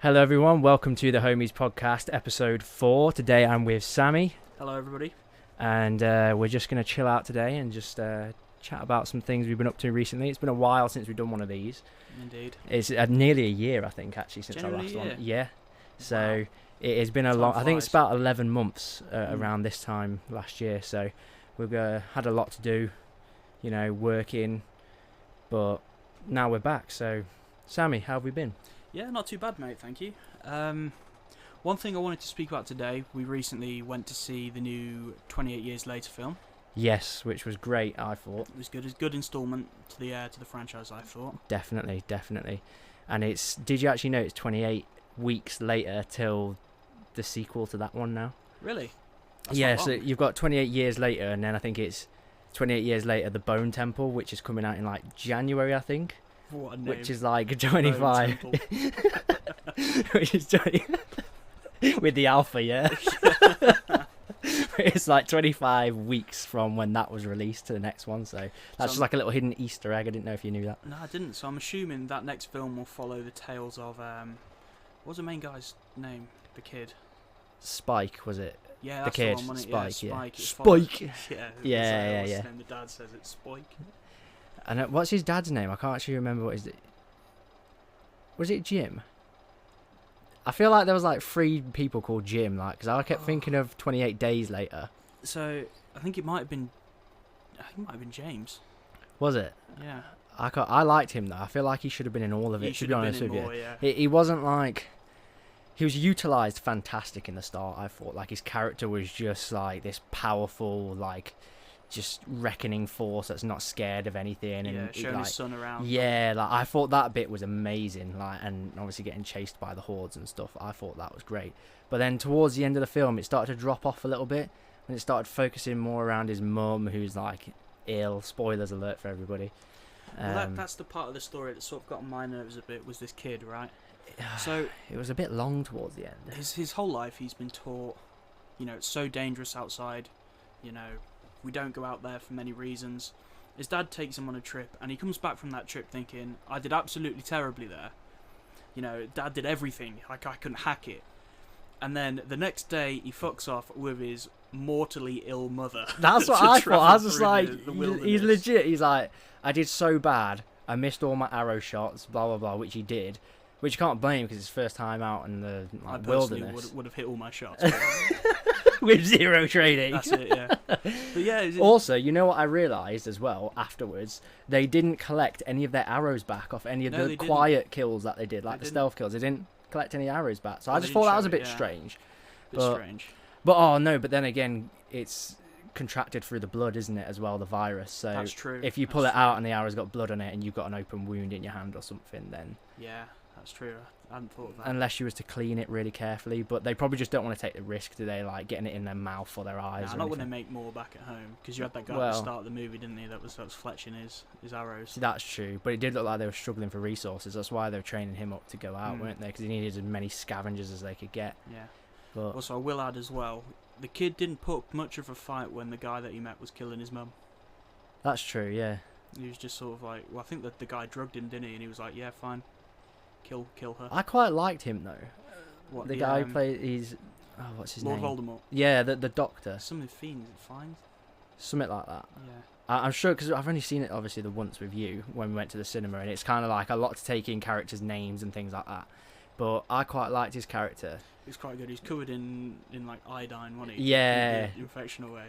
Hello everyone, welcome to the Homies Podcast, episode 4. Today I'm with Sammy. Hello everybody. And we're just going to chill out today and just chat about some things we've been up to recently. It's been a while since we've done one of these. Indeed. It's nearly a year, I think, actually, since our Generally, last one. yeah. Yeah. So Wow. it has been a Time long... I think it's flies. about 11 months around this time last year. So we've had a lot to do, working. But now we're back. So, Sammy, how have we been? Yeah, not too bad, mate, thank you. One thing I wanted to speak about today, we recently went to see the new 28 Years Later film. Yes, which was great, I thought. It was good. It's a good instalment to the franchise, I thought. Definitely. And did you actually know it's 28 weeks later till the sequel to that one now? Really? That's Yeah, not so long. you've got 28 years later, and then I think it's 28 years later, The Bone Temple, which is coming out in like January, I think. What a name. Which is like Bone 25. Temple. Which is 20. With the alpha, yeah. It's like 25 weeks from when that was released to the next one, so that's just like a little hidden Easter egg. I didn't know if you knew that. No, I didn't. So I'm assuming that next film will follow the tales of what was the main guy's name? The kid. Spike, was it? Yeah, The that's kid, the one, wasn't it? Spike, yeah. Spike. It Spike. follows- Yeah, yeah. yeah. The dad says it's Spike. And what's his dad's name? I can't actually remember what is it. Was it Jim? I feel like there was like 3 people called Jim, like, because I kept thinking of 28 Days Later. So I think it might have been. I think it might have been James. Was it? Yeah. I liked him though. I feel like he should have been in all of it. He To should be have honest been with in you, more, yeah. he wasn't like. He was utilised fantastic in the start. I thought like his character was just like this powerful, like, just reckoning force that's not scared of anything. Yeah, And showing like, his son around. yeah, like I thought that bit was amazing. Like, and obviously getting chased by the hordes and stuff. I thought that was great. But then towards the end of the film, it started to drop off a little bit, and it started focusing more around his mum, who's like ill. Spoilers alert for everybody. Well, that's the part of the story that sort of got on my nerves a bit, was this kid, right? So it was a bit long towards the end. his whole life he's been taught, it's so dangerous outside, we don't go out there for many reasons. His dad takes him on a trip, and he comes back from that trip thinking, I did absolutely terribly there. Dad did everything, like I couldn't hack it. And then the next day he fucks off with his mortally ill mother. That's what to I thought. I travel was just through like, the he's wilderness. legit. He's like, I did so bad. I missed all my arrow shots, blah, blah, blah, which he did. Which you can't blame because it's his first time out in the I like, personally wilderness. would have hit all my shots. With 0 training. That's it, yeah. But yeah, Also, you know what I realised as well afterwards? They didn't collect any of their arrows back off any of No, the they didn't. quiet kills that they did, like They the didn't. stealth kills. They didn't collect any arrows back. So Well, I they just didn't thought that was a show it, bit yeah. strange. bit but- strange. But oh no, but then again, it's contracted through the blood, isn't it, as well, the virus. So That's true. if you pull That's it out and the arrow's got blood on it and you've got an open wound in your hand or something, then Yeah, that's true. I hadn't thought of that. unless you was to clean it really carefully, but they probably just don't want to take the risk, do they, like getting it in their mouth or their eyes Nah, or not when they anything. make more back at home, because you had that guy at Well- the start of the movie, didn't he? That was fletching his arrows. See, that's true, but it did look like they were struggling for resources. That's why they were training him up to go out, Mm. weren't they? Because he needed as many scavengers as they could get. Yeah. But Also, I will add as well, the kid didn't put up much of a fight when the guy that he met was killing his mum. that's true, yeah. He was just sort of like, well, I think that the guy drugged him, didn't he? And he was like, yeah, fine, kill her. I quite liked him though. What, The guy who played, what's his Lord name? Voldemort. Yeah, the doctor, Something fiend, is it fiend? something like that. Yeah. I'm sure, because I've only seen it obviously the once with you when we went to the cinema, and it's kind of like a lot to take in characters' names and things like that. But I quite liked his character. He's quite good. He's covered in like iodine, wasn't he? Yeah. The infection away.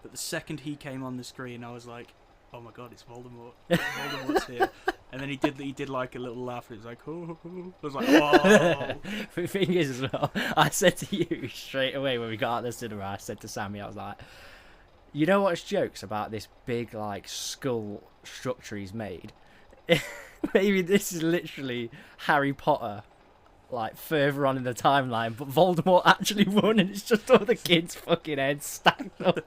But the second he came on the screen, I was like, oh my god, it's Voldemort. Voldemort's here. And then he did like a little laugh. It was like, oh. I was like, whoa. The thing is as well, I said to you straight away when we got out of the cinema, I said to Sammy, I was like, you know what's jokes about this big like skull structure he's made? Maybe this is literally Harry Potter, like further on in the timeline, but Voldemort actually won, and it's just all the kids' fucking heads stacked up.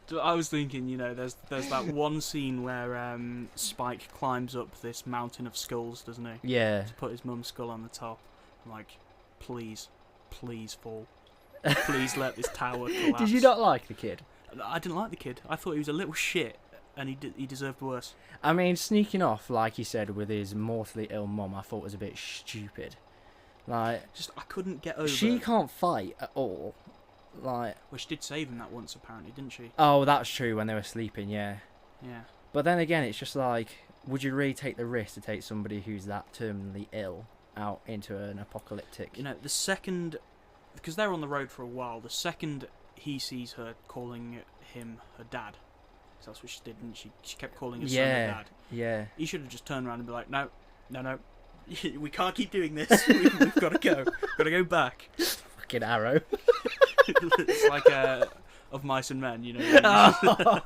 So I was thinking, there's that one scene where Spike climbs up this mountain of skulls, doesn't he? Yeah. To put his mum's skull on the top. I'm like, please fall. Please let this tower collapse. Did you not like the kid? I didn't like the kid. I thought he was a little shit. and he deserved worse. I mean, sneaking off, like you said, with his mortally ill mum, I thought was a bit stupid. Like, Just I couldn't get over. she can't fight at all. Like, well, she did save him that once, apparently, didn't she? oh, that's true when they were sleeping, yeah. Yeah. But then again, it's just like, would you really take the risk to take somebody who's that terminally ill out into an apocalyptic? You know, the second, because they're on the road for a while, the second he sees her calling him her dad, 'cause that's what she did, didn't she? She kept calling his son her dad. Yeah. He should have just turned around and be like, no, we can't keep doing this. We've got to go. Got to go back. Fucking arrow. It's like Of Mice and Men, you know.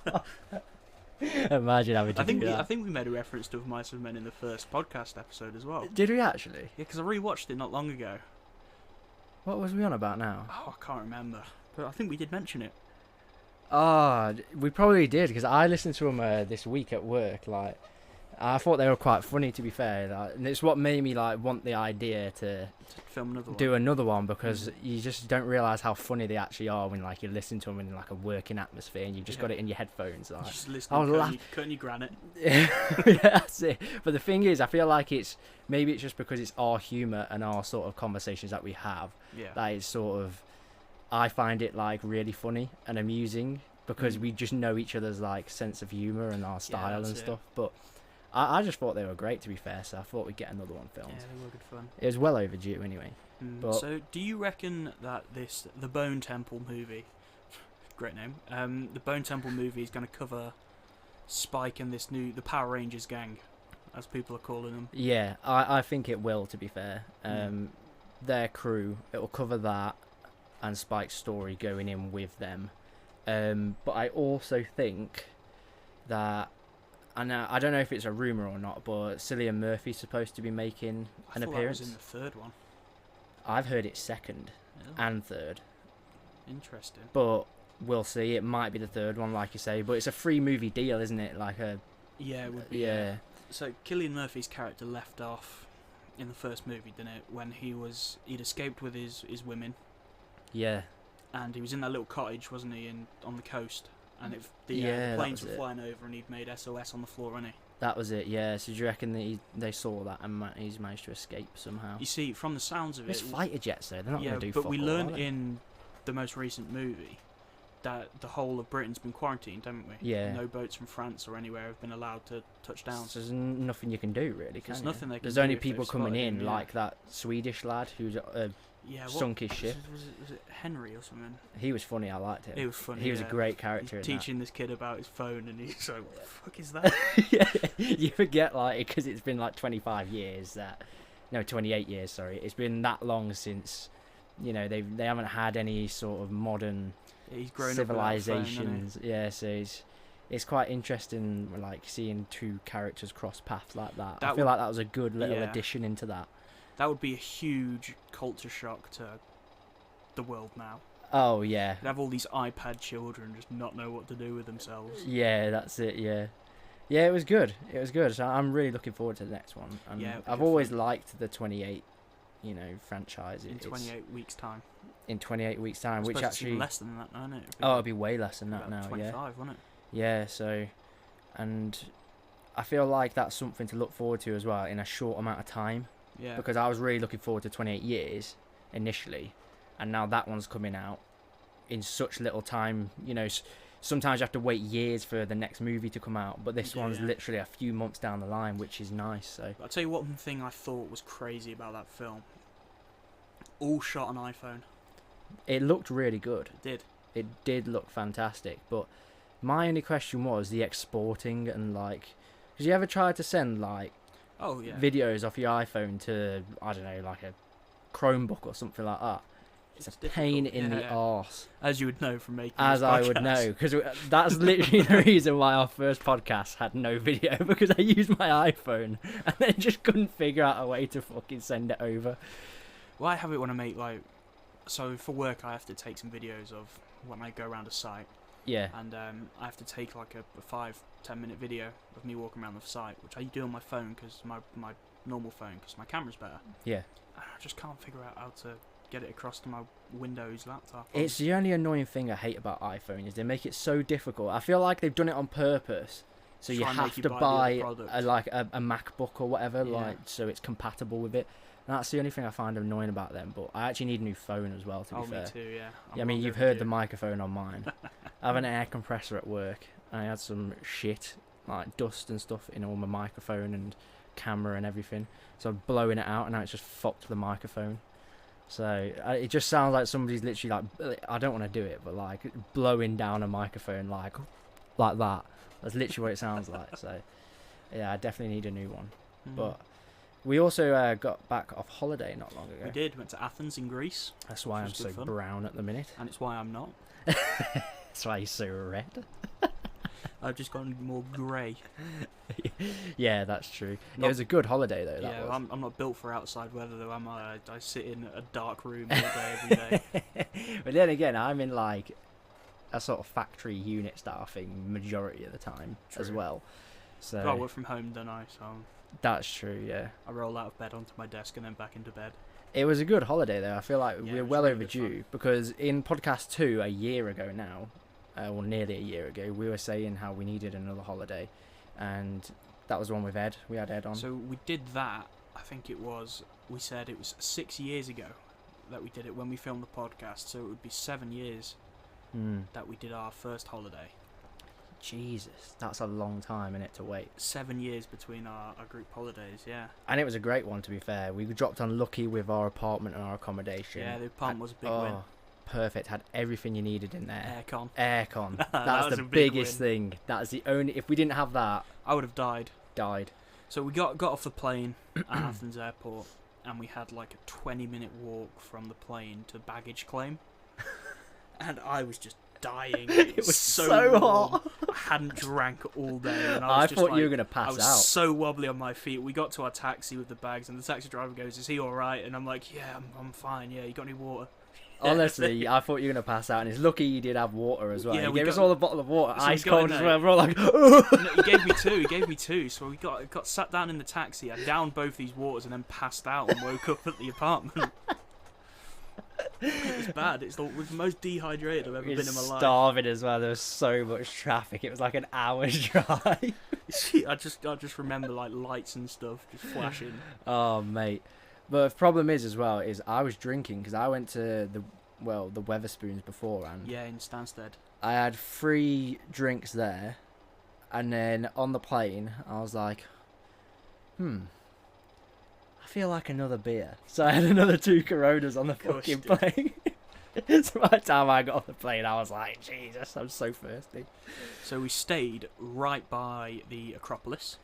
Imagine having to do that. I think we made a reference to Of Mice and Men in the first podcast episode as well. Did we actually? Yeah, because I rewatched it not long ago. What was we on about now? Oh, I can't remember. But I think we did mention it. Ah, we probably did, because I listened to them this week at work. Like, I thought they were quite funny, to be fair. Like, and it's what made me like want the idea to Film another one. do another one, because you just don't realise how funny they actually are when like you listen to them in like a working atmosphere and you've just got it in your headphones. Like, Just listening, cutting your granite. yeah, that's it. But the thing is, I feel like it's just because it's our humour and our sort of conversations that we have. Yeah. That is sort of, I find it like really funny and amusing, because we just know each other's like sense of humour and our style and stuff. But I just thought they were great, to be fair, so I thought we'd get another one filmed. Yeah, they were good fun. It was well overdue anyway. But So, do you reckon that the Bone Temple movie, great name, the Bone Temple movie is going to cover Spike and the Power Rangers gang, as people are calling them? yeah, I think it will, to be fair. Their crew, it will cover that and Spike's story going in with them. But I also think that, and I don't know if it's a rumour or not, but Cillian Murphy's supposed to be making an appearance. That was in the third one. I've heard it's second and third. Interesting. But we'll see. It might be the third one, like you say. But it's a 3-movie deal, isn't it? Like a Yeah, it would be. yeah. So Cillian Murphy's character left off in the first movie, didn't it? When he'd escaped with his women, Yeah. and he was in that little cottage, wasn't he, on the coast? And the Yeah, that planes was were it. flying over, and he'd made SOS on the floor, hadn't he? That was it, yeah. So do you reckon that they saw that and he's managed to escape somehow? You see, from the sounds of It's it, fighter jets, though. They're not yeah, going to do but fuck we all, learned are they? in the most recent movie that the whole of Britain's been quarantined, haven't we? Yeah. No boats from France or anywhere have been allowed to touch down. So there's nothing you can do, really, can There's you? nothing they can There's do only if people they've coming spotted in, him, yeah. like that Swedish lad who's Yeah, sunk his ship. Was it Henry or something? He was funny, I liked him. He was funny. He was a yeah. great character He's in teaching this kid about his phone, and he's like, "What the fuck is that?" that. Yeah, you forget, like, because it's been like 25 years that... No, 28 years, sorry. It's been that long since, you know, they haven't had any sort of modern Yeah, he's grown civilizations. Yeah, so it's quite interesting, like, seeing two characters cross paths like that. I feel like that was a good little addition into that. That would be a huge culture shock to the world now. Oh, yeah. They'd have all these iPad children just not know what to do with themselves. Yeah, that's it, yeah. Yeah, it was good. It was good. So I'm really looking forward to the next one. And Yeah, I've always liked the 28, franchise. In 28 weeks' time. In 28 weeks' time, which It's actually... even less than that, isn't it? it'll be way less than that now, 25, won't it? Yeah, so... And I feel like that's something to look forward to as well in a short amount of time. Yeah. Because I was really looking forward to 28 years initially, and now that one's coming out in such little time. You know, sometimes you have to wait years for the next movie to come out, but this one's literally a few months down the line, which is nice. So I'll tell you one thing I thought was crazy about that film. All shot on iPhone. it looked really good. It did. It did look fantastic, but my only question was the exporting and like, because you ever tried to send like videos off your iPhone to, I don't know, like a Chromebook or something like that? It's a pain in the arse. As you would know from making As this I would podcast. know, because that's literally the reason why our first podcast had no video, because I used my iPhone and then just couldn't figure out a way to fucking send it over. Well, I have it when I make so for work I have to take some videos of when I go around a site. Yeah. And I have to take like a 5-10 minute video of me walking around the site, which I do on my phone, because my normal phone, because my camera's better. Yeah. And I just can't figure out how to get it across to my Windows laptop. It's the only annoying thing I hate about iPhone is they make it so difficult. I feel like they've done it on purpose So you Try and make have you to buy buy the other product. a MacBook or whatever, Yeah. like so it's compatible with it. And that's the only thing I find annoying about them. But I actually need a new phone as well. To be fair. Me too. Yeah. Yeah, I mean, you've heard the microphone on mine. I have an air compressor at work. And I had some shit, like dust and stuff, in all my microphone and camera and everything. So I'm blowing it out, and now it's just fucked the microphone. So it just sounds like somebody's literally like, I don't want to do it, but like blowing down a microphone like that. That's literally what it sounds like. So yeah, I definitely need a new one. But we also got back off holiday not long ago. We did. Went to Athens in Greece. That's why I'm so brown at the minute. And it's why I'm not. That's why you're so red. I've just gotten more grey. Yeah, that's true. It was a good holiday though. Yeah, was. I'm not built for outside weather though, am I? I sit in a dark room all day, every day. But then again, I'm in like a sort of factory unit style thing majority of the time as well. So I work from home, don't I? So that's true. Yeah. I roll out of bed onto my desk and then back into bed. It was a good holiday though. I feel like we're well really overdue because in podcast 2 a year ago now, or nearly a year ago, we were saying how we needed another holiday, and that was the one with Ed. We had Ed on. So we did that. I think we said it was 6 years ago that we did it when we filmed the podcast. So it would be 7 years that we did our first holiday. Jesus, that's a long time in it to wait. 7 years between our group holidays, yeah. And it was a great one, to be fair. We dropped unlucky with our apartment and our accommodation. Yeah, the apartment was a big win. Perfect. Had everything you needed in there. Aircon. That's the biggest thing. That's the only. If we didn't have that, I would have died. So we got off the plane at Athens airport, and we had like a 20-minute walk from the plane to baggage claim, and I was just dying. It was so hot. I hadn't drank all day, and I thought you were gonna pass out. I was so wobbly on my feet. We got to our taxi with the bags, and the taxi driver goes, "Is he all right?" And I'm like, "Yeah, I'm fine. Yeah, you got any water?" Honestly, I thought you were going to pass out, and it's lucky you did have water as well. Yeah, he gave us all a bottle of water, so ice cold as well. We're all like, no, he gave me two. So we got sat down in the taxi. I downed both these waters and then passed out and woke up at the apartment. It was bad. It's the most dehydrated I've ever been in my life. Starving as well. There was so much traffic. It was like an hour's drive. I just remember like lights and stuff just flashing. Oh mate. But the problem is as well is I was drinking because I went to the Weatherspoons beforehand. Yeah, in Stansted. I had 3 drinks there, and then on the plane I was like, I feel like another beer. So I had another 2 Coronas on the fucking plane. So by the time I got off the plane, I was like, Jesus, I'm so thirsty. So we stayed right by the Acropolis.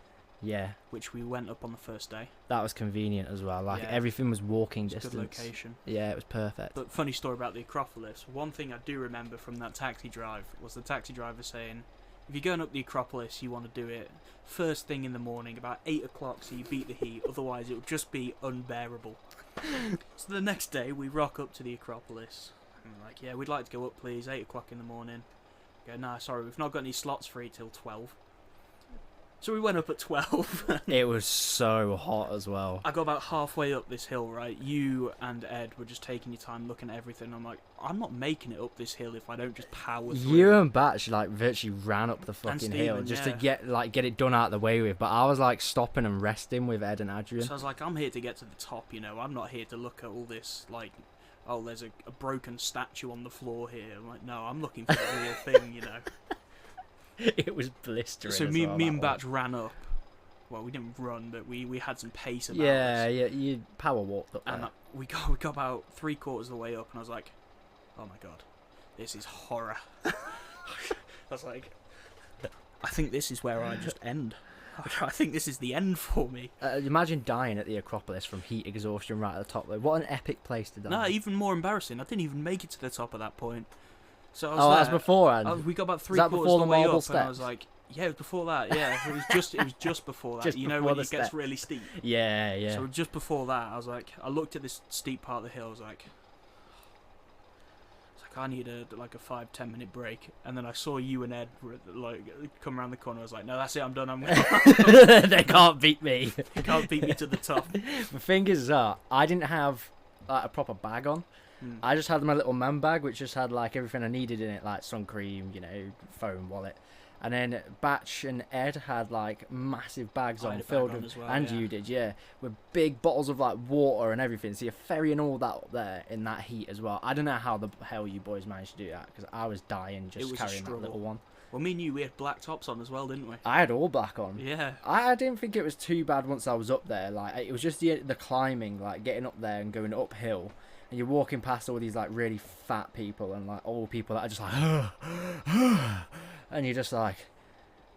Yeah. Which we went up on the first day. That was convenient as well. Like, everything was walking distance. Good location. Yeah, it was perfect. But funny story about the Acropolis. One thing I do remember from that taxi drive was the taxi driver saying, if you're going up the Acropolis, you want to do it first thing in the morning, about 8 o'clock, so you beat the heat. Otherwise, it will just be unbearable. So the next day, we rock up to the Acropolis. And we're like, yeah, we'd like to go up, please. 8 o'clock in the morning. Go, nah, sorry, we've not got any slots free till 12. So we went up at 12. It was so hot as well. I got about halfway up this hill, right? You and Ed were just taking your time looking at everything. I'm like, I'm not making it up this hill if I don't just power through. You and Batch like virtually ran up the fucking hill just to get it done out of the way with. But I was like stopping and resting with Ed and Adrian. So I was like, I'm here to get to the top, you know. I'm not here to look at all this like, oh, there's a broken statue on the floor here. I'm like, no, I'm looking for the real thing, you know. It was blistering. So me and Batch ran up. Well, we didn't run, but we had some pace about us. Yeah, you power walked up there. And we got about 3/4 of the way up, and I was like, oh my god, this is horror. I was like, I think this is where I just end. I think this is the end for me. Imagine dying at the Acropolis from heat exhaustion right at the top. Though. What an epic place to die. No, even more embarrassing. I didn't even make it to the top at that point. So I was that's beforehand. We got about 3/4 of the way up, and I was like, yeah, it was before that. Yeah, it was just before that. Just you know before when it gets step. really steep. Yeah. So just before that, I was like, I looked at this steep part of the hill. I was like, I need a 5-10 minute break. And then I saw you and Ed like come around the corner. I was like, no, that's it. I'm done. They can't beat me. They can't beat me to the top. The thing is, I didn't have a proper bag on. I just had my little man bag, which just had like everything I needed in it, like sun cream, phone, wallet. And then Batch and Ed had like massive bags I on had a bag filled on with, as well, and yeah. you did, yeah, with big bottles of like water and everything. So you're ferrying all that up there in that heat as well. I don't know how the hell you boys managed to do that, because I was dying It just was a carrying that struggle. little one. Well, me and you, we had black tops on as well, didn't we? I had all black on. Yeah. I didn't think it was too bad once I was up there. Like, it was just the climbing, like getting up there and going uphill, and you're walking past all these like really fat people and like old people that are just like, and you're just like,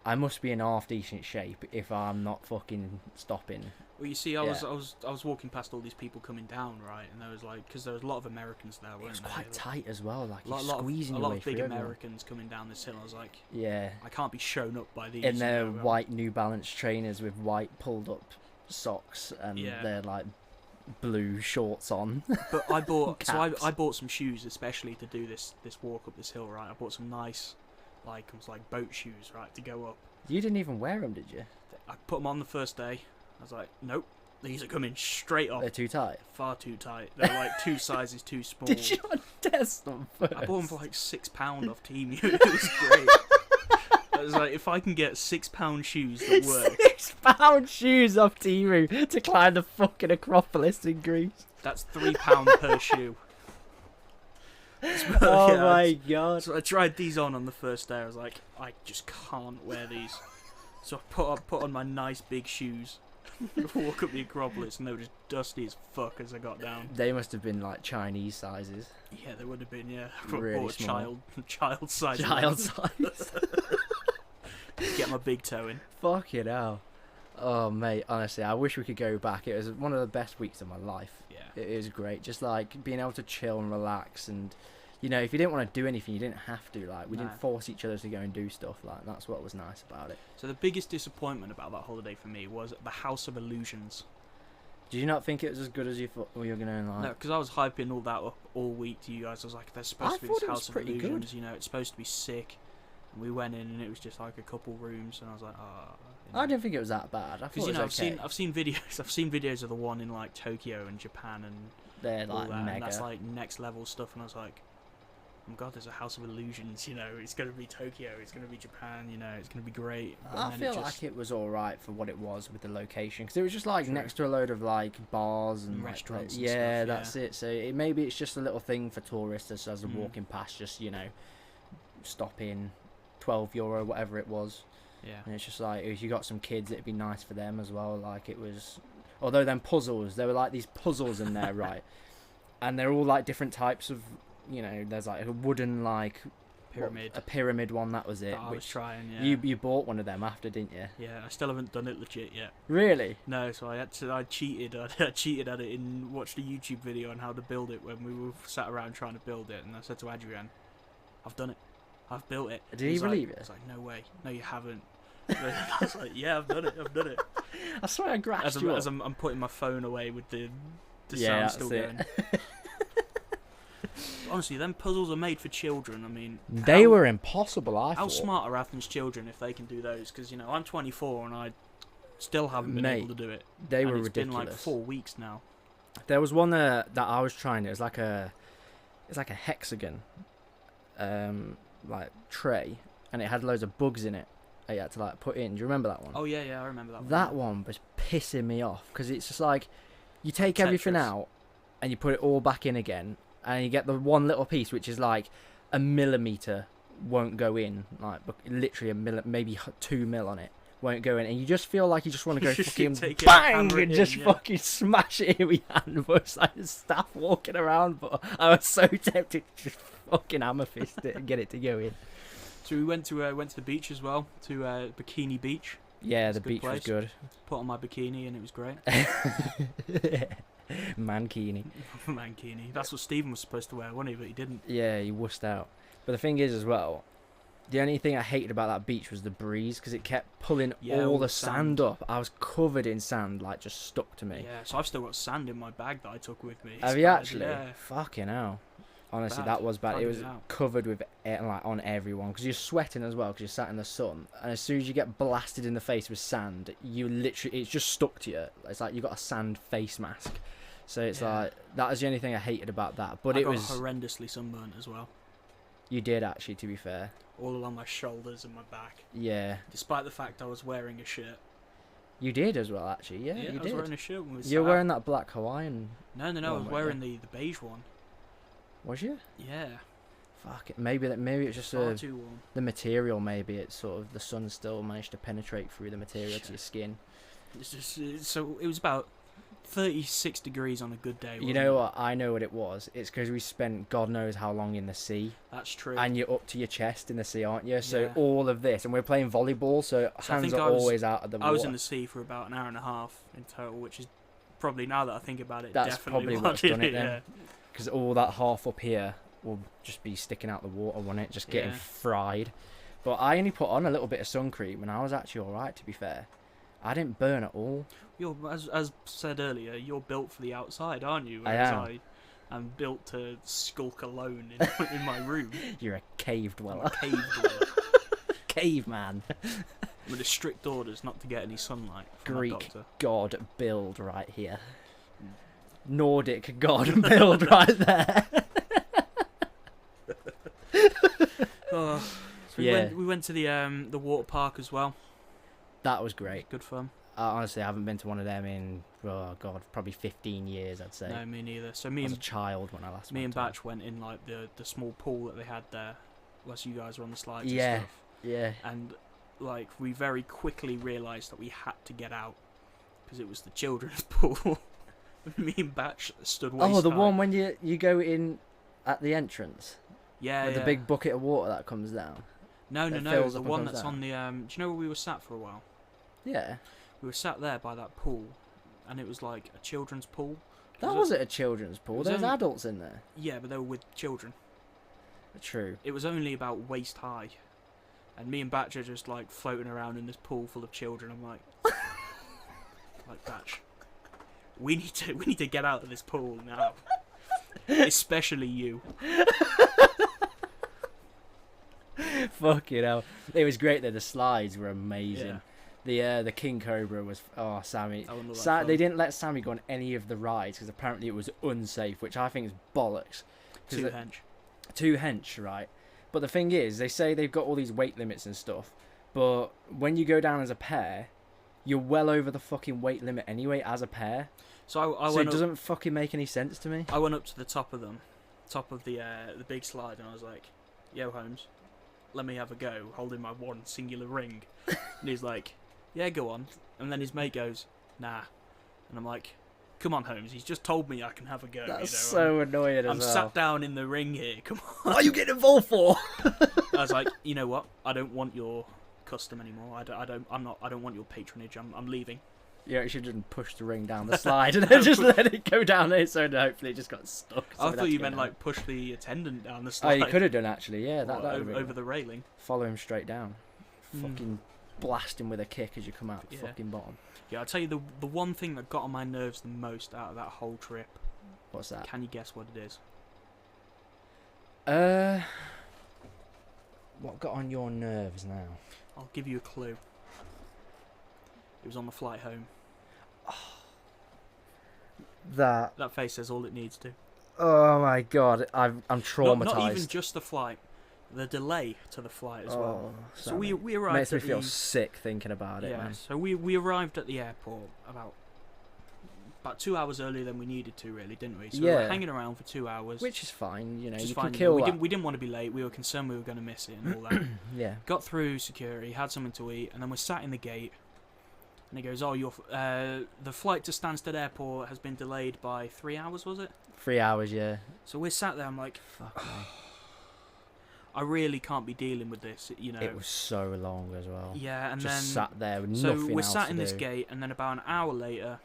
I must be in half decent shape if I'm not fucking stopping. Well, you see, I was walking past all these people coming down, right? And there was like, because there was a lot of Americans there, weren't It was there? quite tight as well. Like, A you're lot squeezing of, a your lot way of big through everyone. Americans coming down this hill. I was like, Yeah. I can't be shown up by these. In their you know, white New Balance trainers with white pulled up socks and Yeah. their like blue shorts on. But I bought, Caps. I bought some shoes especially to do this walk up this hill, right? I bought some nice, like, it was like boat shoes, right, to go up. You didn't even wear them, did you? I put them on the first day. I was like, nope, these are coming straight off. They're too tight. Far too tight. They're like 2 sizes too small. Did you not test them first? I bought them for like £6 off Temu. It was great. I was like, if I can get £6 shoes that work, £6 shoes off Temu to climb the fucking Acropolis in Greece. that's £3 per shoe. Oh Yeah, my god. So I tried these on the first day. I was like, I just can't wear these. So I put on my nice big shoes, walk up the Acropolis, and they were just dusty as fuck as I got down. They must have been like Chinese sizes. Yeah, they would have been. Yeah, Really bought a small. child size. Child size. Get my big toe in. Fucking hell. Oh mate, honestly, I wish we could go back. It was one of the best weeks of my life. Yeah. It was great. Just like being able to chill and relax, and you know, if you didn't want to do anything, you didn't have to. Like, we No. didn't force each other to go and do stuff. Like, that's what was nice about it. So the biggest disappointment about that holiday for me was the House of Illusions. Did you not think it was as good as you thought we were gonna like? No, because I was hyping all that up all week to you guys. I was like, there's supposed I to be thought this it was House of pretty good. Illusions, you know, it's supposed to be sick. And we went in and it was just like a couple rooms, and I was like, I didn't think it was that bad. I thought Because, it you know, was okay. I've seen videos of the one in like Tokyo and Japan and They're all like that, mega. and that's like next level stuff. And I was like, oh my god, there's a House of Illusions. You know, it's gonna be Tokyo, it's gonna be Japan. You know, it's gonna be great. But I then feel it just, like it was all right for what it was with the location, because it was just like True. next to a load of like bars and And like, restaurants and yeah, stuff, that's it. So maybe it's just a little thing for tourists as they're Mm. walking past, just, you know, stop in, €12, whatever it was. yeah. And it's just like, if you got some kids, it'd be nice for them as well. Like, it was, although then puzzles, there were like these puzzles in there, right? And they're all like different types of, you know, there's like a wooden like Pyramid. a pyramid one, that was it. That I was Which trying. Yeah. you bought one of them after, didn't you? Yeah, I still haven't done it legit yet. Really? No, so I cheated. I cheated at it and watched a YouTube video on how to build it when we were sat around trying to build it, and I said to Adrian, "I've done it. I've built it." Did he He's like- believe it? I was like, "No way. No, you haven't." I was like, "Yeah, I've done it. I've done it." I swear I grasped As you I'm, up. as I'm putting my phone away with the Yeah, sound still that's going. Honestly, them puzzles are made for children. I mean, They how- were impossible, I How thought. smart are Athens children if they can do those? Because, you know, I'm 24 and I still haven't been Mate, able to do it. They And were it's ridiculous. been like 4 weeks now. There was one that I was trying. It was like a hexagon, like tray, and it had loads of bugs in it that you had to like put in. Do you remember that one? Oh, yeah, I remember that one. That one was pissing me off, because it's just like you take everything Tetris. out and you put it all back in again, and you get the one little piece which is like a millimeter won't go in, like literally maybe 2 mil on it won't go in, and you just feel like you just want to go Just fucking take it, bang hammer it and in, just yeah. fucking smash it in with your hand. But it's like the staff walking around, but I was so tempted to just fucking hammer fist it and get it to go in. So we went to the beach as well, to Bikini Beach. Yeah, It's the a good beach was place. good. Put on my bikini and it was great. Mankini. Mankini. That's what Stephen was supposed to wear, wasn't he? But he didn't. Yeah, he wussed out. But the thing is as well, the only thing I hated about that beach was the breeze, because it kept pulling Yeah, all all the the sand sand. up. I was covered in sand, like just stuck to me. Yeah, so I've still got sand in my bag that I took with me. It's Have you bad, actually? Yeah. Fucking hell. Honestly, Bad. that was bad. Can't It get was it out. covered with like on everyone, because you're sweating as well, because you're sat in the sun, and as soon as you get blasted in the face with sand, you literally, it's just stuck to you. It's like you got a sand face mask. So it's Yeah. like, that was the only thing I hated about that. But I it got was horrendously sunburnt as well. You did actually, to be fair. all along my shoulders and my back, Yeah. despite the fact I was wearing a shirt. You did as well, actually. Yeah, I you was did. wearing a shirt when we was You're sat wearing out. that black Hawaiian. No, I one, was weren't wearing the beige one. Was you? Yeah, Fuck it. Maybe it's just far too warm. the material. Maybe it's sort of the sun still managed to penetrate through the material to your skin. So it was about 36 degrees on a good day. You wasn't know it? what? I know what it was. It's because we spent God knows how long in the sea, That's true. and you're up to your chest in the sea, aren't you? So Yeah. all of this, and we're playing volleyball, so So I hands think are I was- always out of the water. I was in the sea for about an hour and a half in total, which is probably, now that I think about it, That's definitely probably what what's did done it it. then. Yeah. Because all that half up here will just be sticking out the water, won't it? Just getting Yeah. fried. But I only put on a little bit of sun cream, and I was actually all right, to be fair. I didn't burn at all. You're, as said earlier, you're built for the outside, aren't you? I Whereas I'm built to skulk alone in my room. You're a cave I'm dweller. a cave dweller. Caveman. With the strict orders not to get any sunlight from my Greek doctor. god build right here. Nordic god build right there. Oh, so Yeah. we went to the water park as well. That was great. Good fun. Honestly, I haven't been to one of them in, oh god, probably 15 years, I'd say. No, me neither. So I me was a and child when I last me went and to one. Batch went in like the small pool that they had there, whilst you guys were on the slides Yeah. and stuff. Yeah. And like we very quickly realised that we had to get out because it was the children's pool. Me and Batch stood waist Oh, the high. one when you go in at the entrance Yeah, with yeah. the big bucket of water that comes down. No, that no, fills the up and one comes that's down. on the do you know where we were sat for a while? Yeah. We were sat there by that pool, and it was like a children's pool. That wasn't a children's pool. was There's only- adults in there. Yeah, but they were with children. True. It was only about waist high, and me and Batch are just like floating around in this pool full of children. I'm like, like Batch, we need to get out of this pool now, especially you. Fucking hell. It was great though. The slides were amazing. Yeah. The King Cobra was Sammy. That one looked like fun. They didn't let Sammy go on any of the rides because apparently it was unsafe, which I think is bollocks. 'Cause Too hench. Too hench, right? But the thing is, they say they've got all these weight limits and stuff, but when you go down as a pair, you're well over the fucking weight limit anyway as a pair. So I So it went up, doesn't fucking make any sense to me. I went up to the top of the big slide, and I was like, "Yo, Holmes, let me have a go," holding my one singular ring. And he's like, "Yeah, go on." And then his mate goes, "Nah," and I'm like, "Come on, Holmes. He's just told me I can have a go." That's you know? so annoying as I'm well. sat down in the ring here. Come on. What are you getting involved for? I was like, "You know what? I don't want your custom anymore. I don't want your patronage. I'm leaving." Yeah, you should just push the ring down the slide and then just let it go down there. So hopefully it just got stuck. So I we'd have thought to you go meant down. like push the attendant down the Oh, slide. you could have done actually. Yeah, that Or would over the railing. follow him straight down. Mm. Fucking blast him with a kick as you come out the Yeah. fucking bottom. Yeah, I'll tell you the one thing that got on my nerves the most out of that whole trip. What's that? Can you guess what it is? What got on your nerves now? I'll give you a clue. It was on the flight home. That. That face says all it needs to. Oh my god, I'm traumatized. Not even just the flight, the delay to the flight as well. So we arrived makes me at feel the, sick thinking about it, yeah. man. So we arrived at the airport about 2 hours earlier than we needed to, really, didn't we? So we Yeah. were hanging around for 2 hours. Which is fine, you know. which is You fine. can kill we that. didn't want to be late. We were concerned we were going to miss it and all that. Yeah. Got through security, had something to eat, and then we're sat in the gate. And he goes, "Oh, the flight to Stansted Airport has been delayed by 3 hours, was it?" 3 hours, yeah. So we're sat there. I'm like, Fuck me. I really can't be dealing with this, you know. It was so long as well. Yeah, and Just then sat there with so nothing we're else sat to in this do. gate, and then about an hour later,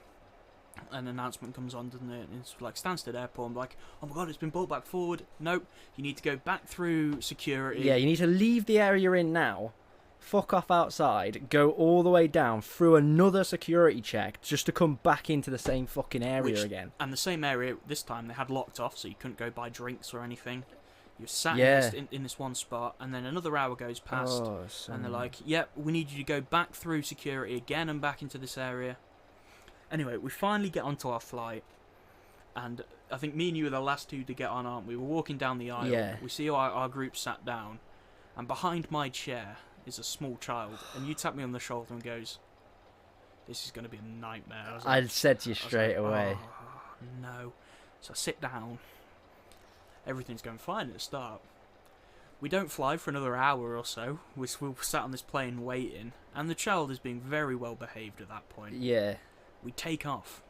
an announcement comes on, doesn't it? And it's like Stansted Airport. I'm like, "Oh my god, it's been brought back forward." Nope, you need to go back through security. Yeah, you need to leave the area you're in now, fuck off outside, go all the way down through another security check just to come back into the same fucking area Which- again. And the same area this time they had locked off, so you couldn't go buy drinks or anything. You're sat Yeah. in this one spot, and then another hour goes past, Oh, so and they're like, "Yep, we need you to go back through security again and back into this area." Anyway, we finally get onto our flight, And I think me and you were the last two to get on, aren't we? We're walking down the aisle. Yeah. We see our group sat down, and behind my chair is a small child. And you tap me on the shoulder and goes, "This is going to be a nightmare." I said to you straight away. Oh, no. So I sit down. Everything's going fine at the start. We don't fly for another hour or so. We're sat on this plane waiting, and the child is being very well behaved at that point. Yeah. We take off,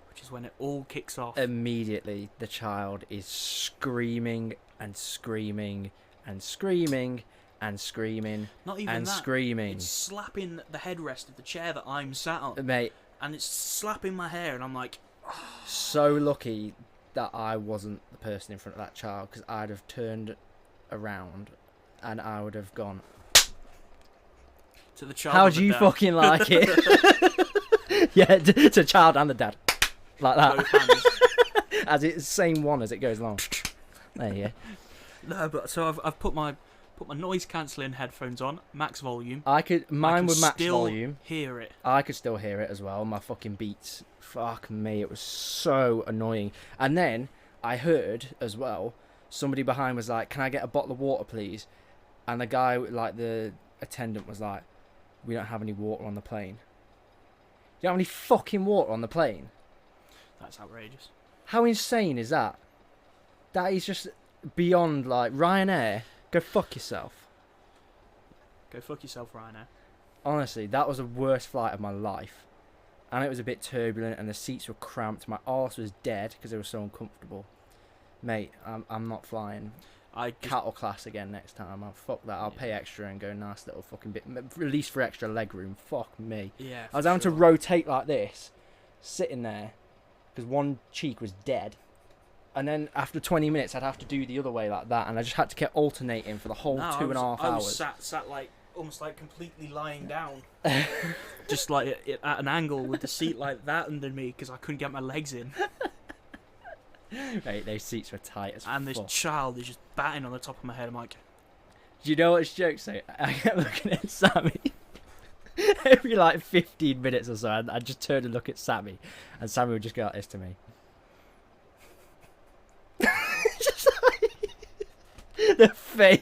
which is when it all kicks off. Immediately, the child is screaming and screaming and screaming and screaming Not even and that. screaming. It's slapping the headrest of the chair that I'm sat on. Mate. And it's slapping my hair, and I'm like... So lucky that I wasn't the person in front of that child, because I'd have turned around and I would have gone, to the child. how do you fucking like it? Yeah, to child and the dad. Like that. Both hands. As it's the same one as it goes along. There you go. No, but so I've put my noise cancelling headphones on, max volume. Mine with max still volume. Hear it. I could still hear it as well. My fucking Beats. Fuck me, it was so annoying. And then I heard as well, somebody behind was like, "Can I get a bottle of water, please?" And the guy, like the attendant, was like, "We don't have any water on the plane." You don't have any fucking water on the plane? That's outrageous. How insane is that? That is just beyond, like, Ryanair. Go fuck yourself. Go fuck yourself, Ryanair. Honestly, that was the worst flight of my life. And it was a bit turbulent and the seats were cramped. My arse was dead because it was so uncomfortable. Mate, I'm not flying cattle class again next time. Fuck that. I'll pay extra and go nice little fucking bit. At least for extra leg room. Fuck me. Yeah. I was having to rotate like this, sitting there, because one cheek was dead. And then after 20 minutes, I'd have to do the other way like that. And I just had to keep alternating for the whole 2.5 hours. I was sat like, almost like completely lying down. Just like at an angle with the seat like that under me because I couldn't get my legs in. Mate, those seats were tight as fuck. And this child is just batting on the top of my head. I'm like... Do you know what's jokes though? I kept looking at Sammy. Every like 15 minutes or so, I'd just turn and look at Sammy. And Sammy would just go like this to me. Just like... the face.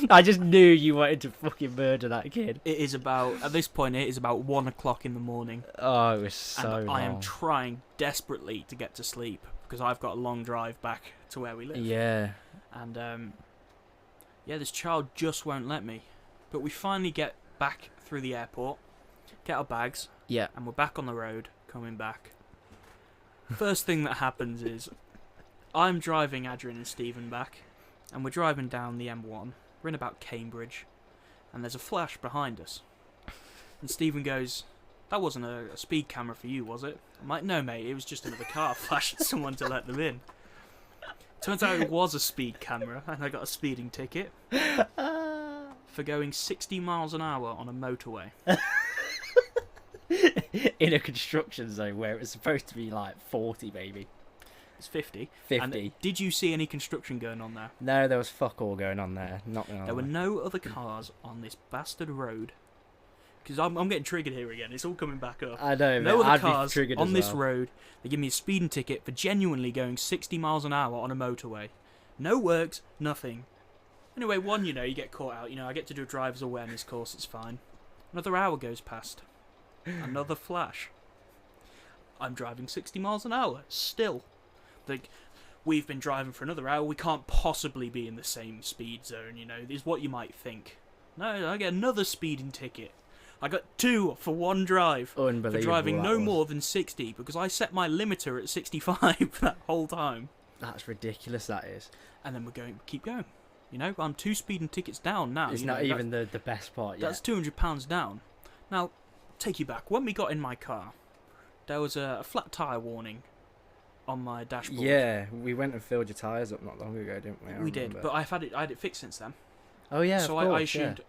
I just knew you wanted to fucking murder that kid. It is about... At this point, it is about 1 o'clock in the morning. Oh, it was so and long. I am trying desperately to get to sleep because I've got a long drive back to where we live. Yeah. And, yeah, this child just won't let me. But we finally get back through the airport, get our bags, Yeah. and we're back on the road, coming back. First thing that happens is I'm driving Adrian and Stephen back, and we're driving down the M1. We're in about Cambridge, and there's a flash behind us. And Stephen goes, "That wasn't a speed camera for you, was it?" I'm like, "No, mate, it was just another car flashing someone to let them in." Turns out it was a speed camera, and I got a speeding ticket for going 60 miles an hour on a motorway. In a construction zone where it was supposed to be like 40 maybe. It's 50. 50. And did you see any construction going on there? No, there was fuck all going on there. Not gonna There were lie. no other cars on this bastard road. Because I'm getting triggered here again. It's all coming back up. I know, No mate, other I'd be cars triggered on as this well. road. They give me a speeding ticket for genuinely going 60 miles an hour on a motorway. No works, nothing. Anyway, you get caught out. I get to do a driver's awareness course. It's fine. Another hour goes past. Another flash. I'm driving 60 miles an hour. Still. Like, we've been driving for another hour. We can't possibly be in the same speed zone, is what you might think. No, I get another speeding ticket. I got 2 for one drive. Unbelievable. For driving that no was. more than 60 because I set my limiter at 65 that whole time. That's ridiculous, that is. And then keep going. I'm 2 speeding tickets down now. It's not even the best part yet. That's £200 down. Now, take you back. When we got in my car, there was a flat tyre warning on my dashboard. Yeah, we went and filled your tyres up not long ago, didn't we? We did, but I had it fixed since then. Oh yeah, so of course, I assumed,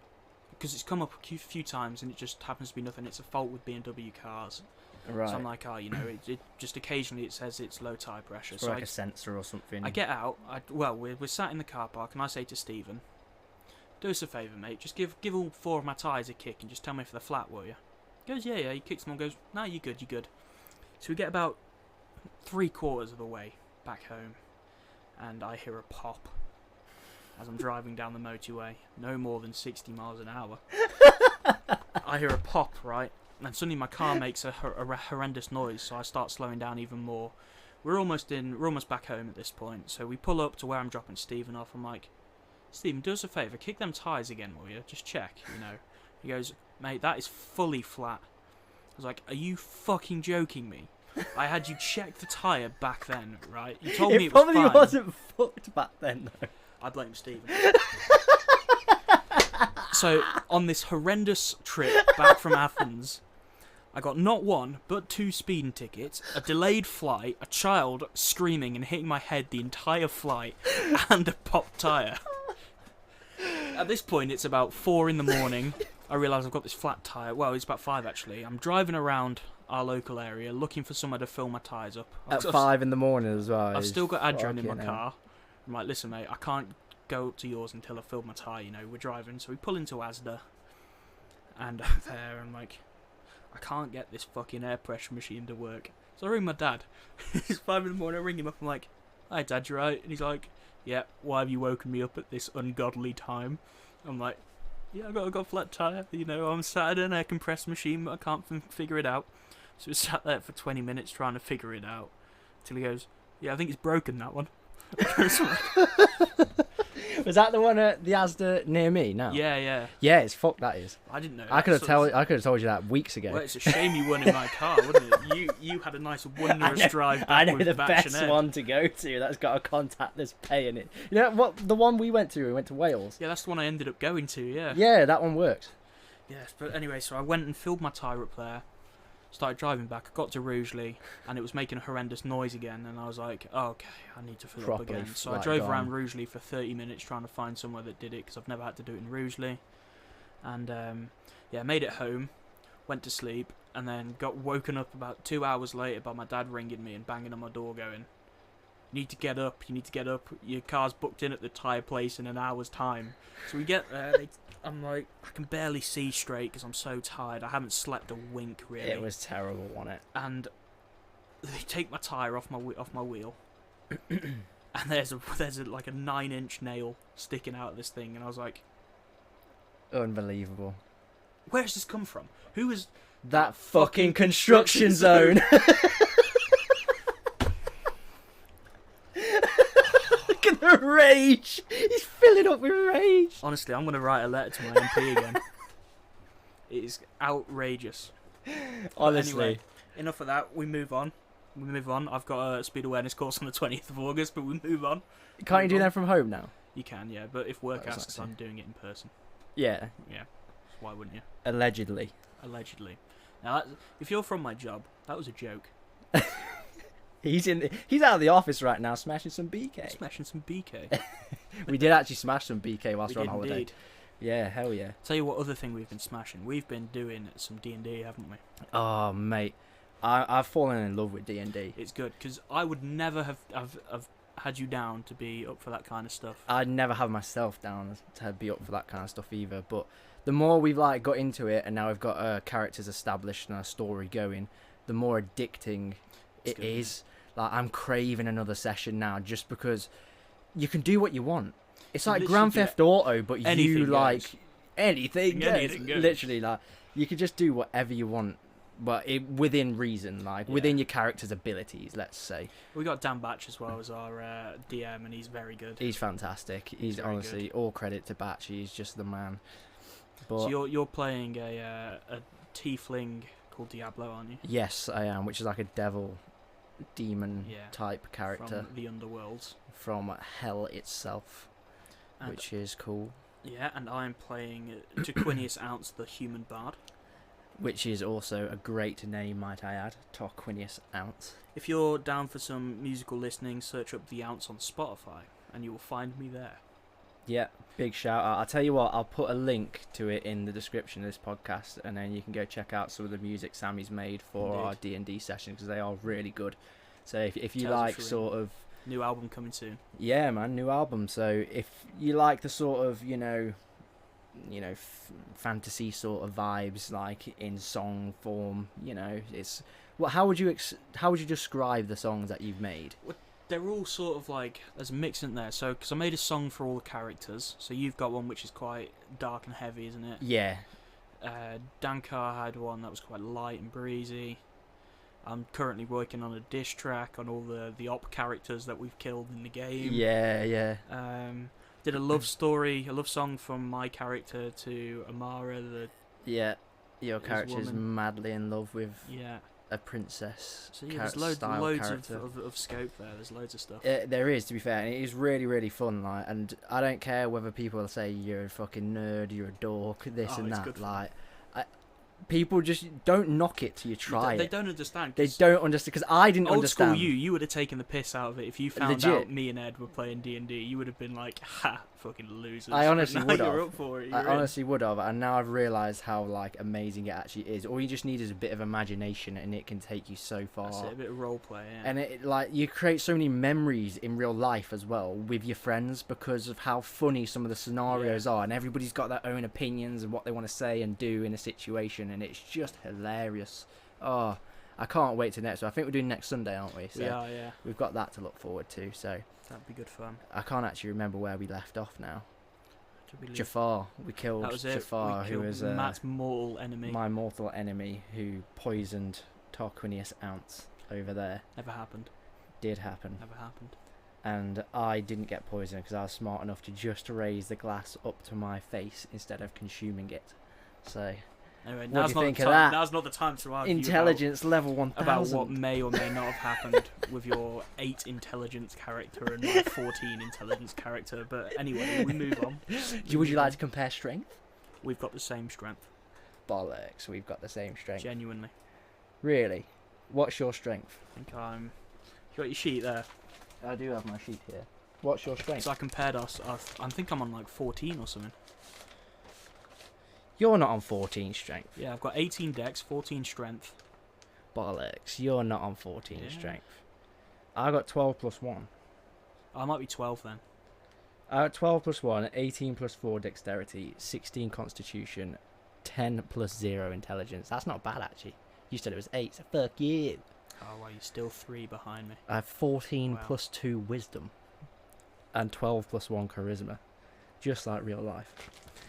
because it's come up a few times and it just happens to be nothing. It's a fault with BMW cars. yeah. Right. So I'm like, it just occasionally it says it's low tyre pressure. It's So like a sensor or something. I get out. We're sat in the car park, and I say to Stephen, "Do us a favour, mate. Just give all 4 of my tyres a kick, and just tell me if they're flat, will you?" He goes, "Yeah." He kicks them on. Goes, "No, you're good. You're good." So we get about 3/4 of the way back home, and I hear a pop as I'm driving down the motorway, no more than 60 miles an hour. I hear a pop, right? And suddenly my car makes a horrendous noise, so I start slowing down even more. We're almost back home at this point, so we pull up to where I'm dropping Stephen off. I'm like, Stephen, do us a favour, kick them tyres again, will you? Just check, you know. He goes, mate, that is fully flat. I was like, are you fucking joking me? I had you check the tyre back then, right? You told me it was fine. It probably wasn't fucked back then, though. I blame Stephen. So, on this horrendous trip back from Athens, I got not one, but 2 speeding tickets, a delayed flight, a child screaming and hitting my head the entire flight, and a popped tyre. At this point, it's about 4 in the morning. I realise I've got this flat tyre. Well, it's about 5, actually. I'm driving around our local area, looking for somewhere to fill my tyres up. At 5 in the morning as well. I've still got Adrian in my car. I'm like, listen, mate, I can't go up to yours until I've filled my tyre, you know, we're driving. So we pull into Asda, and there, I'm like, I can't get this fucking air pressure machine to work. So I ring my dad. It's 5 in the morning, I ring him up, I'm like, hi Dad, you right? And he's like, yeah, why have you woken me up at this ungodly time? I'm like, yeah, I got a flat tyre, you know, I'm sat at an air compressor machine, but I can't figure it out. So we sat there for 20 minutes trying to figure it out, till he goes, yeah, I think it's broken, that one. Was that the one at the Asda near me? No. Yeah. Yeah, it's fucked. That is. I didn't know. I could have told you that weeks ago. Well, it's a shame you weren't in my car, wouldn't it? You had a nice wondrous drive back. I know with the Batch best and Ed. one to go to. That's got a contactless pay in it. You know what? The one we went to. We went to Wales. Yeah, that's the one I ended up going to. Yeah. Yeah, that one works. Yes, but anyway, so I went and filled my tyre up there. Started driving back. I got to Rugeley, and it was making a horrendous noise again. And I was like, oh, okay, I need to fill up again. So I drove around Rugeley for 30 minutes trying to find somewhere that did it, because I've never had to do it in Rugeley. And yeah, made it home, went to sleep, and then got woken up about 2 hours later by my dad ringing me and banging on my door going, you need to get up, your car's booked in at the tyre place in an hour's time. So we get there, I'm like, I can barely see straight because I'm so tired. I haven't slept a wink, really. It was terrible, wasn't it? And they take my tyre off my wheel, and there's like a 9-inch nail sticking out of this thing, and I was like, unbelievable. Where's this come from? Who is that fucking construction zone? Look at the rage. He's filling up with rage. Honestly, I'm going to write a letter to my MP again. It is outrageous. Honestly. Anyway, enough of that. We move on. I've got a speed awareness course on the 20th of August, but we move on. Can't you do that from home now? You can, yeah. But if work asks, I'm doing it in person. Yeah. Yeah. Why wouldn't you? Allegedly. Now, if you're from my job, that was a joke. He's out of the office right now, smashing some BK. We did actually smash some BK whilst we were on holiday. Indeed. Yeah, hell yeah. Tell you what other thing we've been smashing. We've been doing some D&D, haven't we? Oh, mate. I've fallen in love with D&D. It's good, because I would never have had you down to be up for that kind of stuff. I'd never have myself down to be up for that kind of stuff either, but the more we've like got into it, and now we've got characters established and a story going, the more addicting it is. Like, I'm craving another session now, just because you can do what you want. It's like Grand Theft Auto, but you like anything goes. Literally, like, you can just do whatever you want, but within reason, like within your character's abilities, let's say. We got Dan Batch as well as our DM, and he's very good. He's fantastic. He's honestly all credit to Batch. He's just the man. But so you're playing a tiefling called Diablo, aren't you? Yes, I am, which is like a devil, demon type character from the underworlds, from hell itself, which is cool. Yeah, and I'm playing Tarquinius Ounce, the human bard, which is also a great name, might I add. Tarquinius Ounce. If you're down for some musical listening, search up The Ounce on Spotify, and you will find me there. Yeah, big shout out. I'll tell you what, I'll put a link to it in the description of this podcast, and then you can go check out some of the music Sammy's made for our D&D sessions, because they are really good. So if you like sort of... New album coming soon. Yeah, man, new album. So if you like the sort of, fantasy sort of vibes, like in song form, it's Well, how would you describe the songs that you've made? They're all sort of like, there's a mix in there. So, because I made a song for all the characters. So you've got one which is quite dark and heavy, isn't it? Yeah. Dankar had one that was quite light and breezy. I'm currently working on a diss track on all the op characters that we've killed in the game. Yeah, yeah. Did a love song from my character to Amara, Yeah. Your His character's woman. madly in love with yeah. a princess. So yeah, there's style loads character. of scope there. There's loads of stuff. There is, to be fair, and it is really, really fun. Like, and I don't care whether people say you're a fucking nerd, you're a dork, this Oh, and it's that. good fun. Like, people just don't knock it till you try They it. don't understand. They don't understand, because I didn't Old understand. school you would have taken the piss out of it if you found Legit. out me and Ed were playing D&D. You would have been like, "Ha, fucking losers." I honestly But now would you're have. up for it. I You're in. honestly would have, and now I've realised how like amazing it actually is. All you just need is a bit of imagination, and it can take you so far. That's it, a bit of role play. Yeah. And it like you create so many memories in real life as well with your friends because of how funny some of the scenarios are, and everybody's got their own opinions and what they want to say and do in a situation, and it's just hilarious. Oh, I can't wait to next. So I think we're doing next Sunday, aren't we? So We are, yeah. we've got that to look forward to. So That'd be good fun. I can't actually remember where we left off now. Did we leave- Jafar. We killed That was it. Jafar, We who killed was Matt's mortal enemy. my mortal enemy who poisoned Tarquinius Ounce over there. Never happened. Did happen. Never happened. And I didn't get poisoned because I was smart enough to just raise the glass up to my face instead of consuming it. So, Anyway, What now's do you not think the of time. that? Now's not the time to argue intelligence level 1000. about what may or may not have happened with your 8 intelligence character and my 14 intelligence character. But anyway, we move on. Would you like to compare strength? We've got the same strength. Bollocks, we've got the same strength. Genuinely. Really? What's your strength? I think I'm. You got your sheet there. I do have my sheet here. What's your strength? So I compared us. I think I'm on like 14 or something. You're not on 14 strength. Yeah, I've got 18 dex, 14 strength. Bollocks, you're not on 14 Yeah. strength. I got 12 plus 1. I might be 12 then. I got 12 plus 1, 18 plus 4 dexterity, 16 constitution, 10 plus 0 intelligence. That's not bad actually. You said it was 8, so fuck you. Oh, well, you're still 3 behind me. I have 14 Wow. plus 2 wisdom and 12 plus 1 charisma. Just like real life.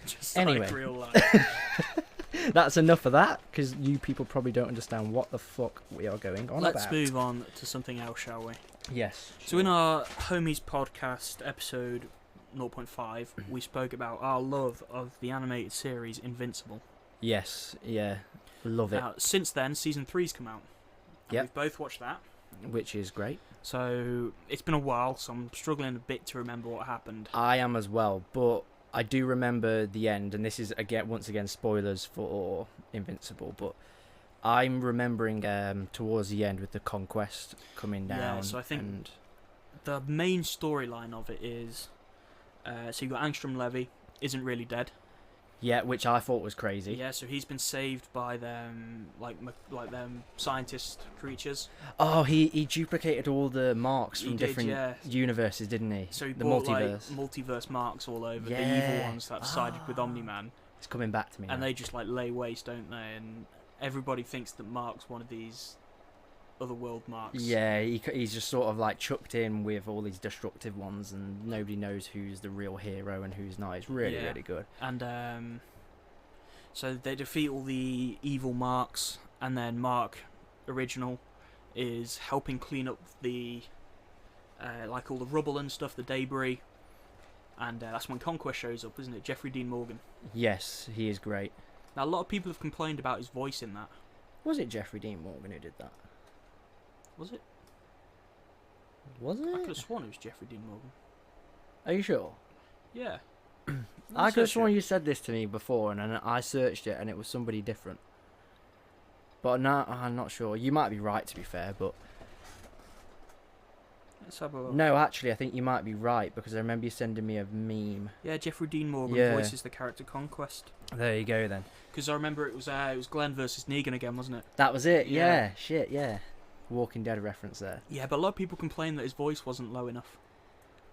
Just Anyway. like real life. That's enough of that, because you people probably don't understand what the fuck we are going on Let's about. move on to something else, shall we? Yes. So in our Homies podcast episode 0.5, we spoke about our love of the animated series Invincible. Yes, yeah. Love it. Now, since then, season 3's come out. And Yep. We've both watched that. Which is great. So it's been a while, so I'm struggling a bit to remember what happened. I am as well, but I do remember the end, and this is once again spoilers for Invincible, but I'm remembering towards the end with the conquest coming down. Yeah, so I think and the main storyline of it is, so you got Angstrom Levy isn't really dead. yeah, which I thought was crazy. Yeah, so he's been saved by them, like them scientist creatures. Oh, he duplicated all the marks He from did, different yeah. universes, didn't he? So he the bought multiverse. like multiverse marks all over, the Yeah. evil ones that sided with Ah. Omni-Man, It's coming back to me. and now. they just like lay waste, don't they? And everybody thinks that Mark's one of these otherworld marks. Yeah, he's just sort of like chucked in with all these destructive ones, and nobody knows who's the real hero and who's not. It's really, Yeah. really good. And so they defeat all the evil marks, and then Mark original is helping clean up the like all the rubble and stuff, the debris, and that's when Conquest shows up, isn't it? Jeffrey Dean Morgan. Yes, he is great. Now a lot of people have complained about his voice in that. Was it Jeffrey Dean Morgan who did that? Was it? Was I could it? have sworn it was Jeffrey Dean Morgan. Are you sure? Yeah. I could have Search sworn it. you said this to me before, and then I searched it, and it was somebody different. But no, I'm not sure. You might be right, to be fair, but Let's have a look. no, actually, I think you might be right, because I remember you sending me a meme. Yeah, Jeffrey Dean Morgan Yeah. voices the character Conquest. There you go, then. Because I remember it was Glenn versus Negan again, wasn't it? That was it. Yeah. Yeah, shit, yeah. Walking Dead reference there. Yeah, but a lot of people complained that his voice wasn't low enough.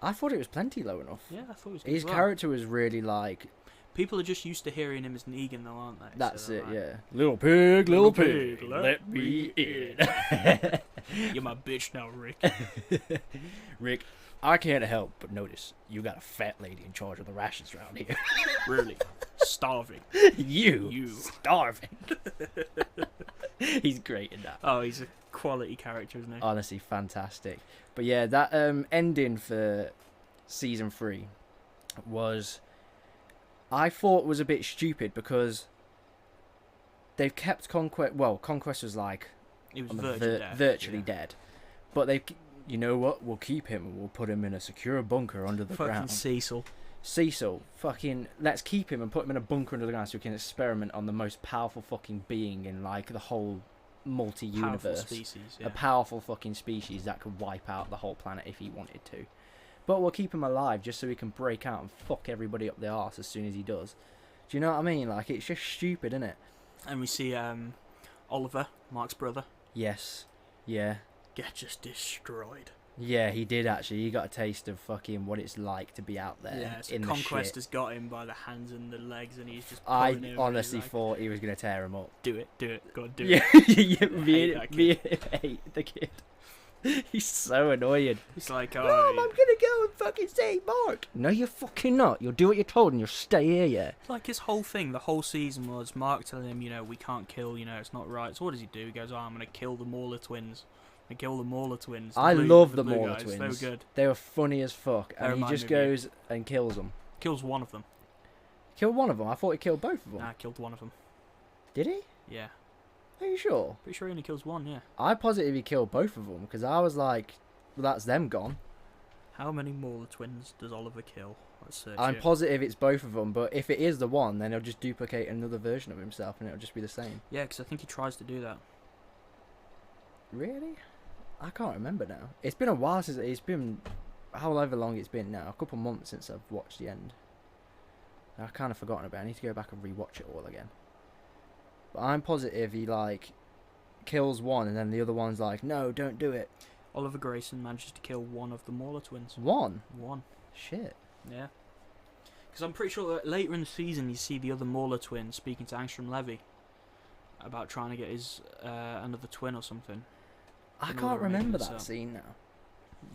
I thought it was plenty low enough. Yeah, I thought it was good His as well. character was really like People are just used to hearing him as Negan, though, aren't they? That's So it, like, yeah. Little pig, Little pig, pig, let me in. You're my bitch now, Rick. Rick, I can't help but notice you got a fat lady in charge of the rations around here. Really? Starving. You starving. He's great in that. Oh, he's a quality character, isn't he? Honestly, fantastic. But yeah, that ending for season 3 was, I thought, was a bit stupid because they've kept Conquest. Well, Conquest was like He was on the virtually dead, but they, you know what? We'll keep him and we'll put him in a secure bunker under the Fucking ground. Cecil, fucking, let's keep him and put him in a bunker under the ground so we can experiment on the most powerful fucking being in like the whole multi-universe. Powerful species, yeah. A powerful fucking species that could wipe out the whole planet if he wanted to. But we'll keep him alive just so he can break out and fuck everybody up the arse as soon as he does. Do you know what I mean? Like, it's just stupid, isn't it? And we see Oliver, Mark's brother, Yes. Yeah. get just destroyed. Yeah, he did actually. He got a taste of fucking what it's like to be out there Yeah, so in the Conquest shit. has got him by the hands and the legs, and he's just pulling him. I and honestly he's like, thought he was going to tear him up. do it, go on, do Yeah, it. yeah, me hate that and hate the kid. He's so annoying. He's like, Mom, oh, I'm gonna go and fucking save Mark. No, you're fucking not. You'll do what you're told and you'll stay here, yeah. like his whole thing, the whole season was Mark telling him, we can't kill, it's not right. So what does he do? He goes, I'm gonna kill the Mauler twins. I kill the Mauler twins. I love the blue Mauler guys. twins. They were good. They were funny as fuck, They and he remind just me of you. goes and kills them. Kills one of them. Killed one of them. I thought he killed both of them. Nah, killed one of them. Did he? Yeah. Are you sure? Pretty sure he only kills one, yeah. I positively killed both of them because I was like, well, that's them gone. How many Mauler twins does Oliver kill? Let's search I'm it. positive it's both of them, but if it is the one, then he'll just duplicate another version of himself and it'll just be the same. Yeah, because I think he tries to do that. Really? I can't remember now. It's been a while since it's been, however long it's been now, a couple months since I've watched the end. I've kind of forgotten about it. I need to go back and rewatch it all again. But I'm positive he like kills one and then the other one's like, no, don't do it. Oliver Grayson manages to kill one of the Mauler twins. One? One. Shit. Yeah. Because I'm pretty sure that later in the season you see the other Mauler twin speaking to Angstrom Levy about trying to get his another twin or something. I Don't know can't whether I'm making remember this that up. scene now.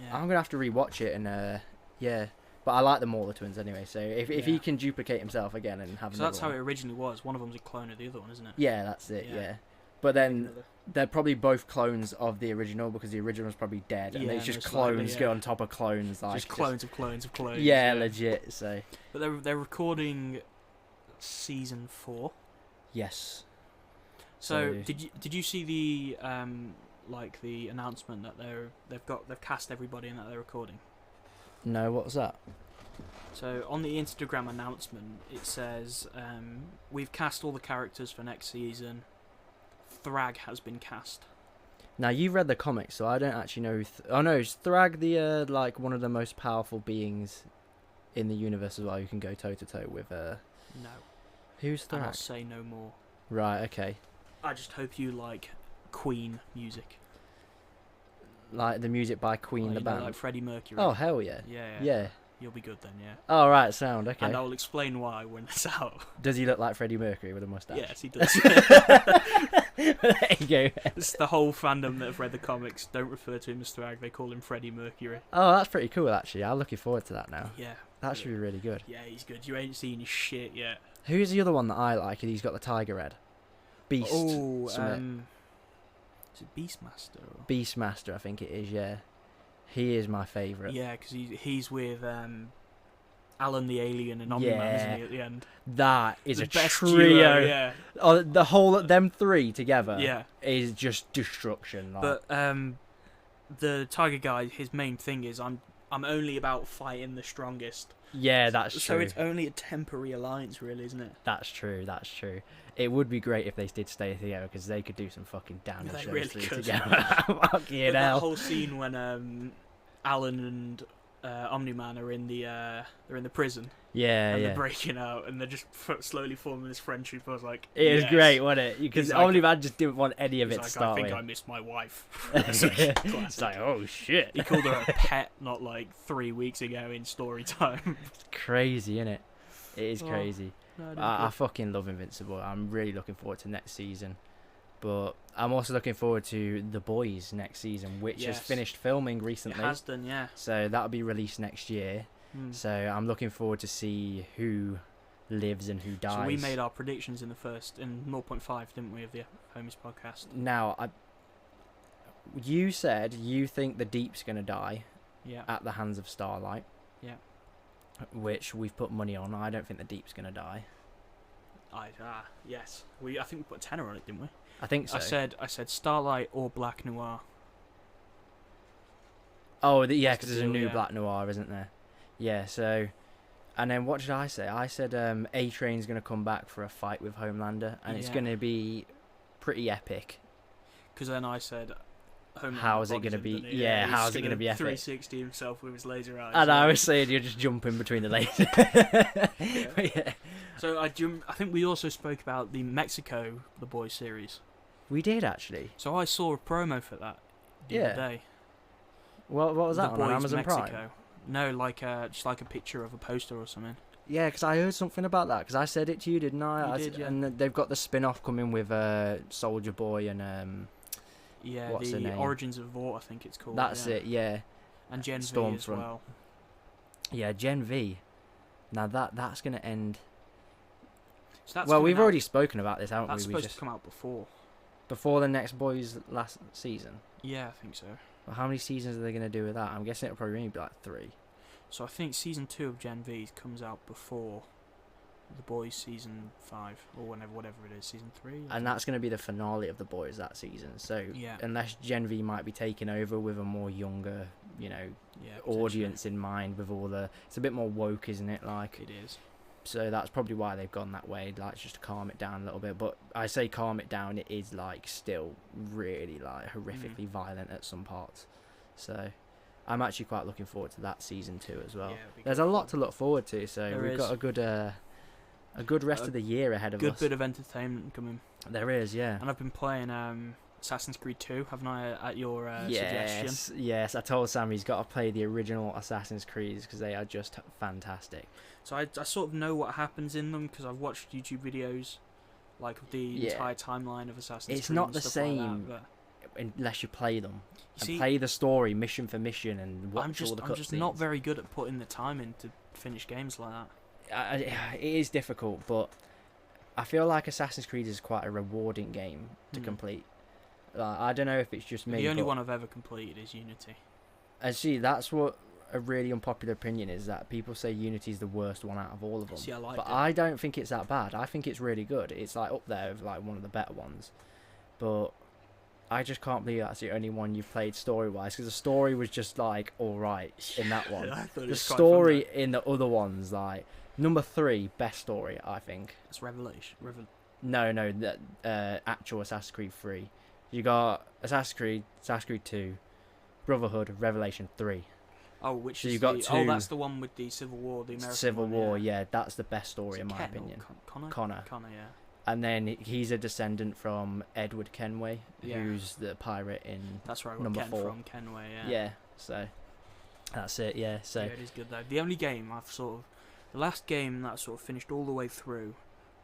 Yeah. I'm gonna have to rewatch it and yeah. But I like the Mauler twins anyway. So if he Yeah. can duplicate himself again and have So another that's how one. it originally was. One of them's a clone of the other one, isn't it? Yeah, that's it. Yeah. Yeah. But then Another. they're probably both clones of the original because the original's probably dead and Yeah, it's just most likely, clones yeah. go on top of clones, like Just clones of clones of clones. Yeah, legit. So But they're recording season 4. yes. So did you see the like the announcement that they've cast everybody and that they're recording? No, what was that? So on the Instagram announcement it says we've cast all the characters for next season. Thrag has been cast. Now you've read the comics, so I don't actually know. Oh no, is Thrag the like one of the most powerful beings in the universe as well? You can go toe to toe with No. Who's And I'll Thrag? say no more. Right. Okay. I just hope you like Queen music. Like the music by Queen, the band. Like Freddie Mercury. Oh hell yeah. Yeah. Yeah. You'll be good then, yeah. Oh right, sound okay. And I'll explain why when it's out. Does he look like Freddie Mercury with a mustache? Yes, he does. There you go. It's the whole fandom that have read the comics don't refer to him as Thrag, they call him Freddie Mercury. Oh, that's pretty cool actually. I'm looking forward to that now. Yeah. That should be really good. Yeah, he's good. You ain't seen his shit yet. Who's the other one that I like? He's got the tiger head. Beast. Oh, something. is it Beastmaster? Or? Beastmaster, I think it is. Yeah, he is my favourite. Yeah, because he's with Alan the Alien and Omni-Man, Yeah. isn't he, at the end? That is The a best trio. duo, yeah. Oh, the whole them three together. Yeah. Is just destruction. Like. But the Tiger guy, his main thing is I'm only about fighting the strongest. yeah, that's true. So it's only a temporary alliance, really, isn't it? That's true. That's true. It would be great if they did stay together because they could do some fucking damage They those really three could. together. Fucking But that hell. whole scene when Alan and Omni-Man are in the prison Yeah, and yeah. they're breaking out and they're just slowly forming this friendship. I was like, It was yes. great, wasn't it? Because He's like- Omni-Man just didn't want any of He's it to like, start I think with. I missed my wife. It's like, oh shit. He called her a pet not like 3 weeks ago in story time. It's crazy, isn't it? It is Oh, crazy. No, I fucking love Invincible. I'm really looking forward to next season. But I'm also looking forward to The Boys next season, which has Yes. finished filming it recently. has done, yeah. So that'll be released next year. Mm. So I'm looking forward to see who lives and who dies. So we made our predictions in 0.5, didn't we, of the Homies podcast? Now, you said you think the Deep's going to die Yeah. at the hands of Starlight. Yeah. Which we've put money on. I don't think the Deep's going to die. Yes. I think we put a tenner on it, didn't we? I think so. I said Starlight or Black Noir. Oh, yeah, That's because the there's a deal, new yeah. Black Noir, isn't there? Yeah, so... And then what did I say? I said A-Train's going to come back for a fight with Homelander, and it's Yeah. going to be pretty epic. Because then I said, Homelander How is it bodies gonna him, be- doesn't he? yeah, he's how is it gonna gonna be epic? 360 himself with his laser eyes. And yeah. I was saying you're just jumping between the lasers. Yeah. So I think we also spoke about the Mexico The Boys series. We did, actually. So I saw a promo for that the other day. What was that The on Boys Amazon Mexico. Prime? No, just like a picture of a poster or something. Yeah, because I heard something about that. Because I said it to you, didn't I? You I did, said- yeah. And they've got the spin-off coming with Soldier Boy and Yeah, What's her the name? Origins of Vought, I think it's called. that's yeah. it. Yeah, And Gen V as Stormfront. well. yeah, Gen V. Now that's gonna end. So that's Well, coming we've out- already spoken about this, haven't That's we? supposed to come out Before the next Boys last season. Yeah, I think so. Well, how many seasons are they gonna do with that? I'm guessing it'll probably only be like 3. So I think season 2 of Gen V comes out before The Boys season 5 or whatever it is, season 3. And that's going to be the finale of The Boys that season. So Yeah. unless Gen V might be taking over with a more younger, yeah, audience in mind with all the... It's a bit more woke, isn't it? Like, It is. so that's probably why they've gone that way, like just to calm it down a little bit. But I say calm it down, it is like still really like horrifically violent at some parts. So I'm actually quite looking forward to that season 2 as well. Yeah, it'll be There's good a lot fun. to look forward to, so There we've is. got a good rest A of the year ahead of Good us. bit of entertainment coming. There is, yeah. And I've been playing Assassin's Creed 2, haven't I, at your suggestion? Yes, I told Sam he's got to play the original Assassin's Creed because they are just fantastic. So I sort of know what happens in them because I've watched YouTube videos, like of the Yeah. entire timeline of Assassin's It's Creed. not and the stuff like same that, Unless you play them but and see, play the story mission for mission and watch I'm all the just not cutscenes. very good at putting the time in to finish games like that. It is difficult, but I feel like Assassin's Creed is quite a rewarding game to Hmm. complete. Like, I don't know if it's just me. The only but one I've ever completed is Unity. And see, that's what a really unpopular opinion is, that people say Unity is the worst one out of all of them. See, I liked But it. I don't think it's that bad. I think it's really good. It's like up there with like one of the better ones. But I just can't believe that's the only one you've played story-wise, because the story was just like all right in that one. I thought it The was quite story fun, in the other ones, like number 3, best story I think. though. It's Revelation. No, the actual Assassin's Creed 3. You got Assassin's Creed 2, Brotherhood, Revelation 3. Oh, which So is you got the, two- Oh, that's the one with the Civil War, the American Civil one, War, yeah, that's the best story Is it in my Ken or opinion. Connor? Connor. Yeah. And then he's a descendant from Edward Kenway, Yeah. who's the pirate in That's where I got Number Ken 4. from, Kenway, yeah. yeah. So that's it, yeah. So Yeah, it is good though. The only game the last game that I sort of finished all the way through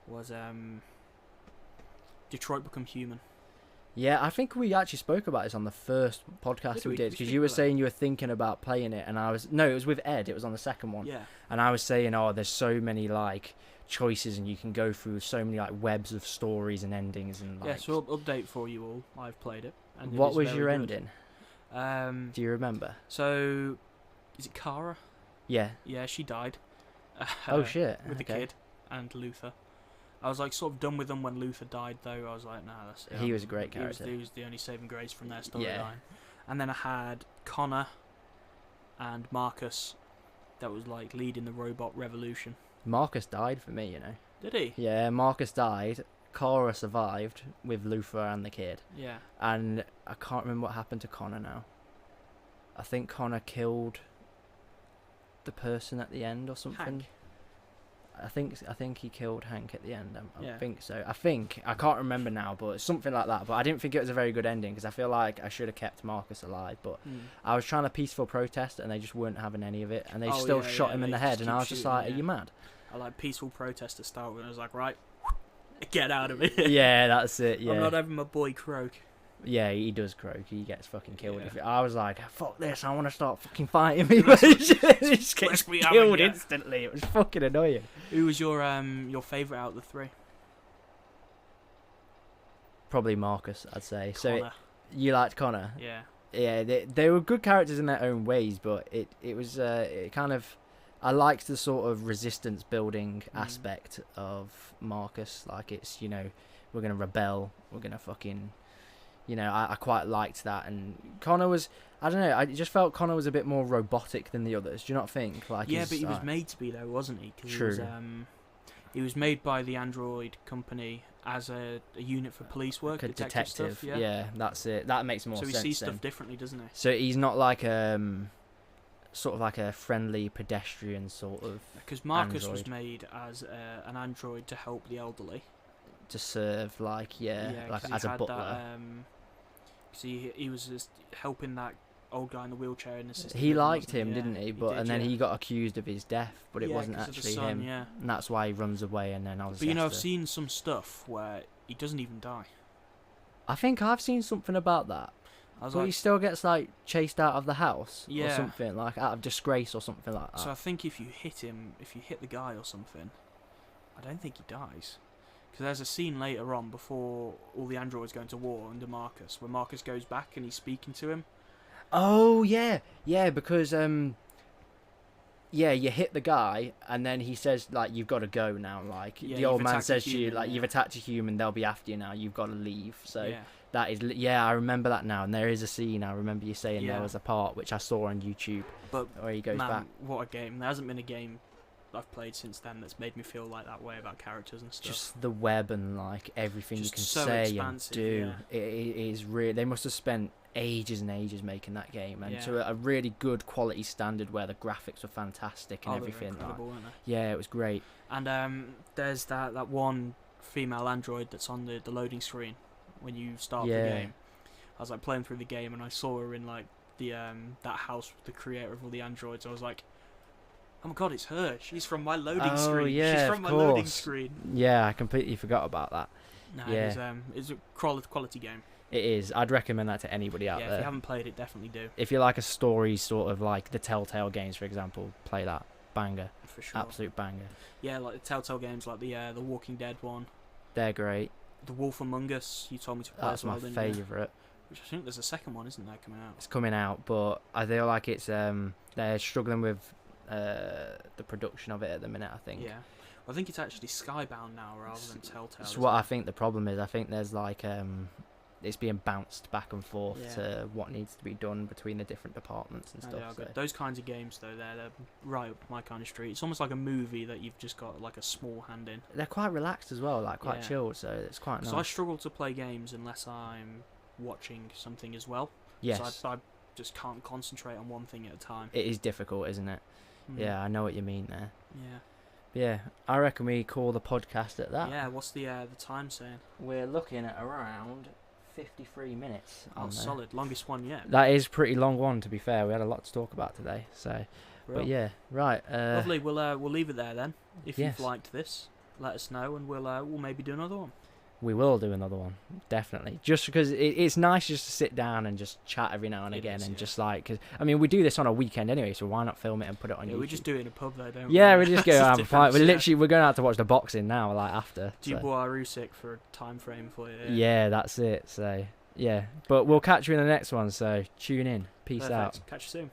was Detroit Become Human. yeah, I think we actually spoke about this on the first podcast Did we we? did, We because speak you were about saying you were thinking about playing it, and it was with Ed. It was on the second one, Yeah. and I was saying, oh, there's so many like choices, and you can go through so many like webs of stories and endings, and like. Yeah, so update for you all. I've played it. And it what is was very your good. ending? Do you remember? So, is it Kara? Yeah. Yeah, she died. Oh shit. With the okay. kid and Luther. I was like sort of done with them when Luther died though. I was like, nah, that's it. He was a great character. He was the only saving grace from their storyline. Yeah. And then I had Connor and Marcus that was like leading the robot revolution. Marcus died for me, you know. Did he? Yeah, Marcus died. Cora survived with Luther and the kid. Yeah. And I can't remember what happened to Connor now. I think Connor killed the person at the end or something. Hank. I think he killed Hank at the end. I Yeah. think so. I can't remember now, but it's something like that. But I didn't think it was a very good ending, because I feel like I should have kept Marcus alive. But I was trying to peaceful protest, and they just weren't having any of it, and they Oh, still yeah, shot yeah, him in they the head, just and keep I was just shooting, like, yeah. "Are you mad?" a like peaceful protest to start with. And I was like, right, get out of here. Yeah, that's it. Yeah. I'm not having my boy croak. Yeah, he does croak. He gets fucking killed. Yeah. If I was like, fuck this, I want to start fucking fighting people. He just gets killed instantly. It was fucking annoying. Who was your favourite out of the three? Probably Marcus, I'd say. Connor. You liked Connor? Yeah. Yeah, they were good characters in their own ways, but it was it kind of, I liked the sort of resistance building aspect of Marcus. Like, it's, you know, we're gonna rebel, we're gonna fucking, you know, I quite liked that. And Connor was, I don't know, I just felt Connor was a bit more robotic than the others. Do you not think? Like, yeah, but he was made to be though, wasn't he? 'Cause True. He was made by the Android company as a unit for police work, like a detective stuff. Yeah, that's it. That makes more so sense. he sees then. stuff differently, doesn't he? So he's not like sort of like a friendly pedestrian sort of Because Marcus was android. made as an android to help the elderly. to serve, like, like 'cause he as a had butler. That, 'cause he was just helping that old guy in the wheelchair in the system. He liked him, didn't he? But and then yeah. he got accused of his death, but it Yeah, wasn't 'cause of the actually son, him. Yeah. And that's why he runs away, and then But you know, I've seen some stuff where he doesn't even die. I think I've seen something about that. I was But like, he still gets like chased out of the house or Yeah. something, like out of disgrace or something like that. so I think if you hit the guy or something, I don't think he dies. Because there's a scene later on before all the androids go into war under Marcus, where Marcus goes back and he's speaking to him. Oh yeah, because you hit the guy and then he says like, you've got to go now. Like, Yeah, the old you've man attacked a says to you, human, like, yeah. you've attacked a human, they'll be after you now. You've got to leave. So Yeah. that is I remember that now. And there is a scene I remember you saying Yeah. there was a part which I saw on YouTube But where he goes man, back. what a game! There hasn't been a game I've played since then that's made me feel like that way about characters and stuff. Just the web and like everything Just you can so say expansive, and do. yeah. It is really. They must have spent ages and ages making that game, and Yeah. to a really good quality standard where the graphics were fantastic and Oh, they were everything. Like, incredible, weren't they? yeah, it was great. And there's that one female android that's on the loading screen when you start the Yeah. game. I was like playing through the game and I saw her in like the that house with the creator of all the androids. I was like, oh my god, it's her. She's from my loading screen. Yeah, She's of from my loading course. screen. Yeah, I completely forgot about that. No, Yeah. it's a quality game. It is. I'd recommend that to anybody out Yeah, if there. you haven't played it, definitely do. If you like a story, sort of like the Telltale games, for example, play that. Banger. For sure. Absolute banger. Yeah, like the Telltale games, like the Walking Dead one, They're great. the Wolf Among Us. You told me to play That's as well, my didn't you? favourite. Which I think there's a second one, isn't there, coming out? It's coming out, but I feel like it's they're struggling with the production of it at the minute, I think. Yeah. I think it's actually Skybound now rather than Telltale. That's isn't what it? I think the problem is. I think there's like it's being bounced back and forth Yeah. to what needs to be done between the different departments and No, stuff. they are So. good. Those kinds of games, though, they're right up my kind of street. It's almost like a movie that you've just got like a small hand in. They're quite relaxed as well, like quite Yeah. chilled, so it's quite nice. So I struggle to play games unless I'm watching something as well. Yes, So I just can't concentrate on one thing at a time. it is difficult, isn't it? Mm. Yeah, I know what you mean there. Yeah. Yeah, I reckon we call the podcast at that. Yeah. What's the time saying? We're looking at around 53 minutes. Oh, on there. solid. Longest one yet. That is a pretty long one, to be fair. We had a lot to talk about today, so. Brill. But yeah, right. Lovely. We'll leave it there then. If Yes. you've liked this, let us know, and we'll maybe do another one. We will do another one, definitely. Just because it's nice just to sit down and just chat every now and It again, is, and yeah. just like, cause I mean, we do this on a weekend anyway, so why not film it and put it on Yeah, YouTube? we just do it in a pub though, don't Yeah, we? we just go That's have the a fight. difference, We're going out to watch the boxing now, like after. So. Dubois Usyk for a time frame for you. Yeah, that's it. So yeah, but we'll catch you in the next one. So tune in. Peace Perfect. out. Catch you soon.